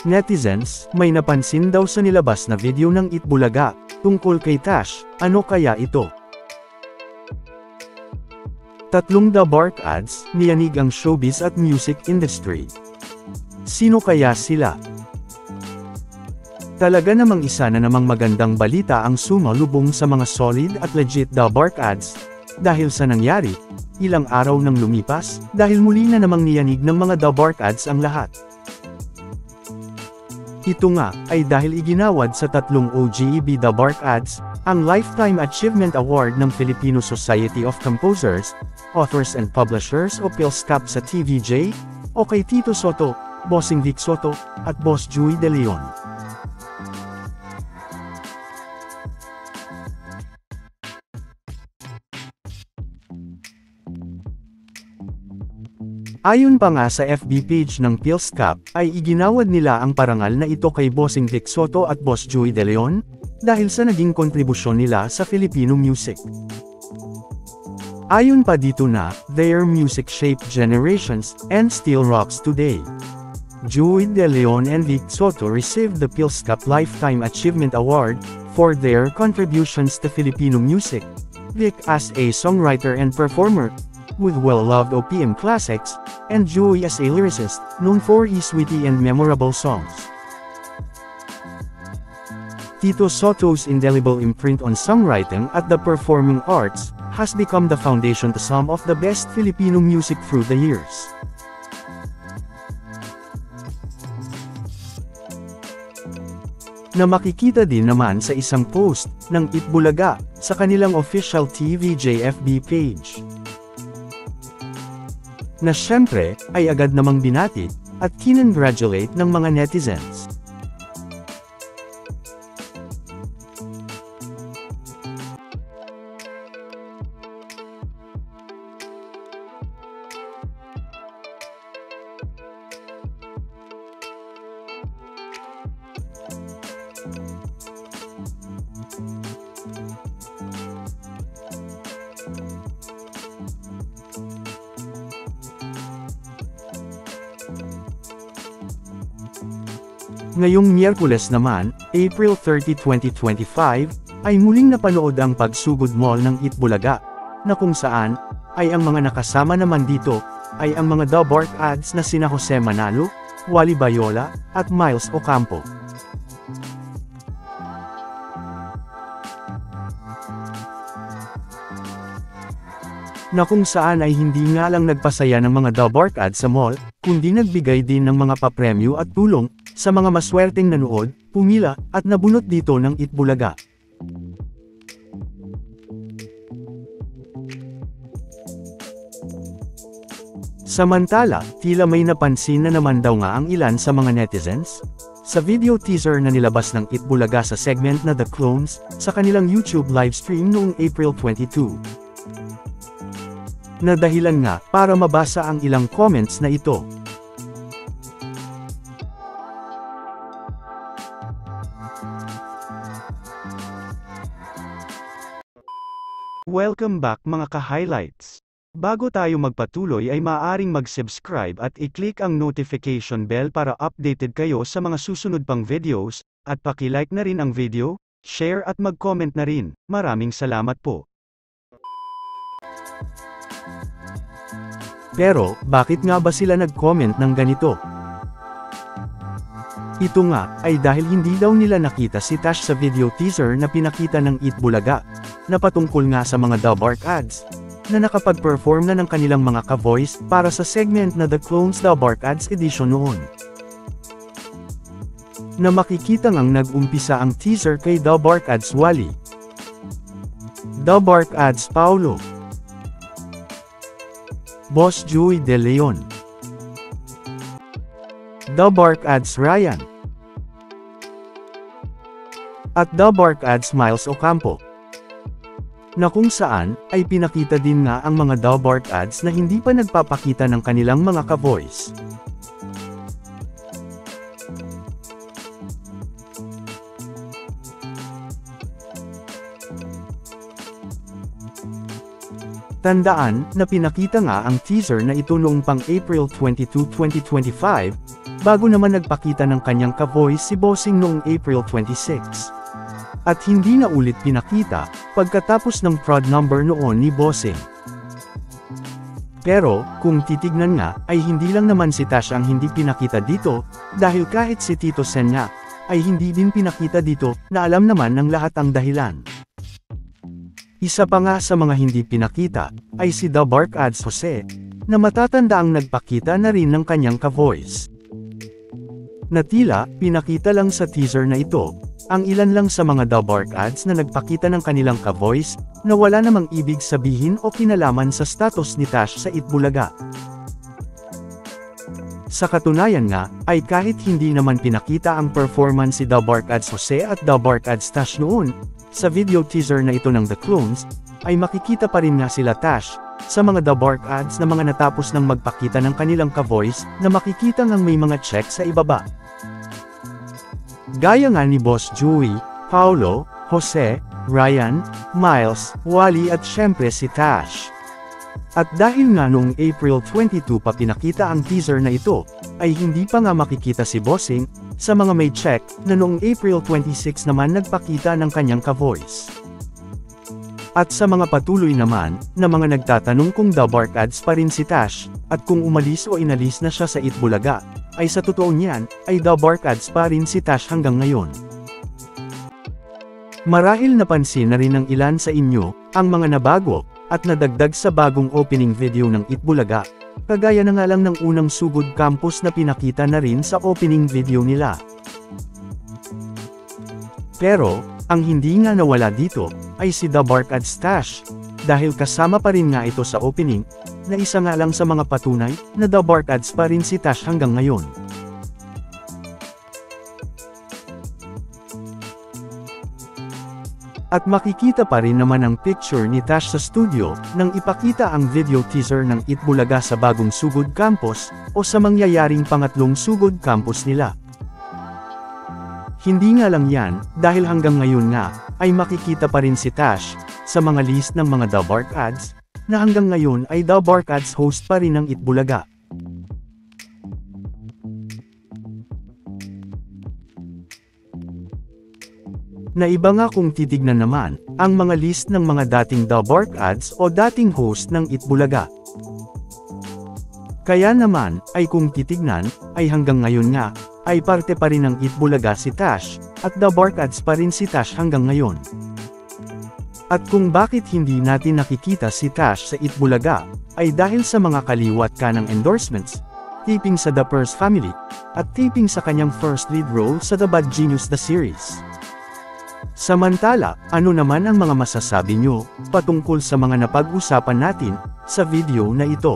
Netizens, may napansin daw sa nilabas na video ng Itbulaga, tungkol kay Tash, ano kaya ito? Tatlong The Bark ads, niyanig ang showbiz at music industry. Sino kaya sila? Talaga namang isa na namang magandang balita ang sumalubong sa mga solid at legit The Bark ads, dahil sa nangyari, ilang araw nang lumipas, dahil muli na namang niyanig ng mga The Bark ads ang lahat. Ito nga, ay dahil iginawad sa tatlong OGEB The Bark ads, ang Lifetime Achievement Award ng Filipino Society of Composers, Authors and Publishers o PhilSCAP sa TVJ, o kay Tito Soto, Bossing Vic Soto, at Boss Joey De Leon. Ayon pa nga sa FB page ng PhilSCAP, ay iginawad nila ang parangal na ito kay Bossing Vic Soto at Boss Joey De Leon, dahil sa naging kontribusyon nila sa Filipino music. Ayon pa dito na, their music shaped generations, and still rocks today. Joey De Leon and Vic Soto received the PhilSCAP Lifetime Achievement Award, for their contributions to Filipino music. Vic as a songwriter and performer, with well-loved OPM classics, and Joey as a lyricist, known for his witty and memorable songs. Tito Soto's indelible imprint on songwriting at the performing arts, has become the foundation to some of the best Filipino music through the years. Na makikita din naman sa isang post, ng Itbulaga, sa kanilang official TVJ FB page. Na syempre, ay agad namang binati, at kinongratulate ng mga netizens. Ngayong Miyerkules naman, April 30, 2025, ay muling napanood ang pagsugod mall ng Itbulaga, na kung saan, ay ang mga nakasama naman dito, ay ang mga The Bark ads na sina Jose Manalo, Wally Bayola, at Miles Ocampo. Na kung saan ay hindi nga lang nagpasaya ng mga The Bark ads sa mall, kundi nagbigay din ng mga papremyo at tulong, sa mga maswerteng nanood, pumila, at nabunot dito ng Itbulaga. Samantala, tila may napansin na naman daw nga ang ilan sa mga netizens, sa video teaser na nilabas ng Itbulaga sa segment na The Clones, sa kanilang YouTube livestream noong April 22. Na dahilan nga, para mabasa ang ilang comments na ito. Welcome back mga ka-highlights. Bago tayo magpatuloy ay maaaring mag-subscribe at i-click ang notification bell para updated kayo sa mga susunod pang videos, at paki-like na rin ang video, share at mag-comment na rin. Maraming salamat po. Pero, bakit nga ba sila nag-comment ng ganito? Ito nga, ay dahil hindi daw nila nakita si Tash sa video teaser na pinakita ng Itbulaga, na patungkol nga sa mga The Bark ads, na nakapag-perform na ng kanilang mga ka-voice, para sa segment na The Clones The Bark Ads edition noon. Na makikita ngang nag-umpisa ang teaser kay The Bark ads Wally, The Bark ads Paulo, Boss Joey De Leon, The Bark ads Ryan, at The Bark ads Miles Ocampo. Na kung saan, ay pinakita din nga ang mga The Bark ads na hindi pa nagpapakita ng kanilang mga ka-voice. Tandaan, na pinakita nga ang teaser na ito noong pang April 22, 2025, bago naman nagpakita ng kanyang ka-voice si Bossing noong April 26. At hindi na ulit pinakita, pagkatapos ng prod number noon ni Bossing. Pero, kung titignan nga, ay hindi lang naman si Tash ang hindi pinakita dito, dahil kahit si Tito Sen nga, ay hindi din pinakita dito, na alam naman ng lahat ang dahilan. Isa pa nga sa mga hindi pinakita, ay si The Bark Ads Jose, na matatanda ang nagpakita na rin ng kanyang ka-voice. Na tila, pinakita lang sa teaser na ito, ang ilan lang sa mga The Bark Ads na nagpakita ng kanilang ka-voice, na wala namang ibig sabihin o kinalaman sa status ni Tash sa Itbulaga. Sa katunayan nga, ay kahit hindi naman pinakita ang performance si The Bark Ads Jose at The Bark Ads Tash noon, sa video teaser na ito ng The Clones, ay makikita pa rin nga sila Tash, sa mga The Bark Ads na mga natapos ng magpakita ng kanilang ka-voice, na makikita ngang may mga check sa ibaba. Gaya nga ni Boss Joey, Paolo, Jose, Ryan, Miles, Wally at syempre si Tash. At dahil nga noong April 22 pa pinakita ang teaser na ito, ay hindi pa nga makikita si Bossing, sa mga may check, na noong April 26 naman nagpakita ng kanyang ka-voice. At sa mga patuloy naman, na mga nagtatanong kung The Bark Ads pa rin si Tash, at kung umalis o inalis na siya sa Itbulaga, ay sa totoo niyan, ay The Bark Ads pa rin si Tash hanggang ngayon. Marahil napansin na rin ng ilan sa inyo, ang mga nabago, at nadagdag sa bagong opening video ng Itbulaga, kagaya na nga lang ng unang Sugod Campus na pinakita na rin sa opening video nila. Pero, ang hindi nga nawala dito, ay si The Bark Ads Tash, dahil kasama pa rin nga ito sa opening, na isa nga lang sa mga patunay, na The Bark Ads pa rin si Tash hanggang ngayon. At makikita pa rin naman ang picture ni Tash sa studio, nang ipakita ang video teaser ng Itbulaga sa bagong Sugod Campus, o sa mangyayaring pangatlong Sugod Campus nila. Hindi nga lang yan, dahil hanggang ngayon nga, ay makikita pa rin si Tash, sa mga list ng mga The Bark Ads, na hanggang ngayon ay The Bark Ads host pa rin ng Itbulaga. Naiba nga kung titignan naman, ang mga list ng mga dating The Bark Ads o dating host ng Itbulaga. Kaya naman, ay kung titignan, ay hanggang ngayon nga, ay parte pa rin ng Itbulaga si Tash, at The Bark Ads pa rin si Tash hanggang ngayon. At kung bakit hindi natin nakikita si Tash sa Itbulaga, ay dahil sa mga kaliwat kanang endorsements, taping sa The Purse Family, at taping sa kanyang first lead role sa The Bad Genius The Series. Samantala, ano naman ang mga masasabi nyo, patungkol sa mga napag-usapan natin, sa video na ito?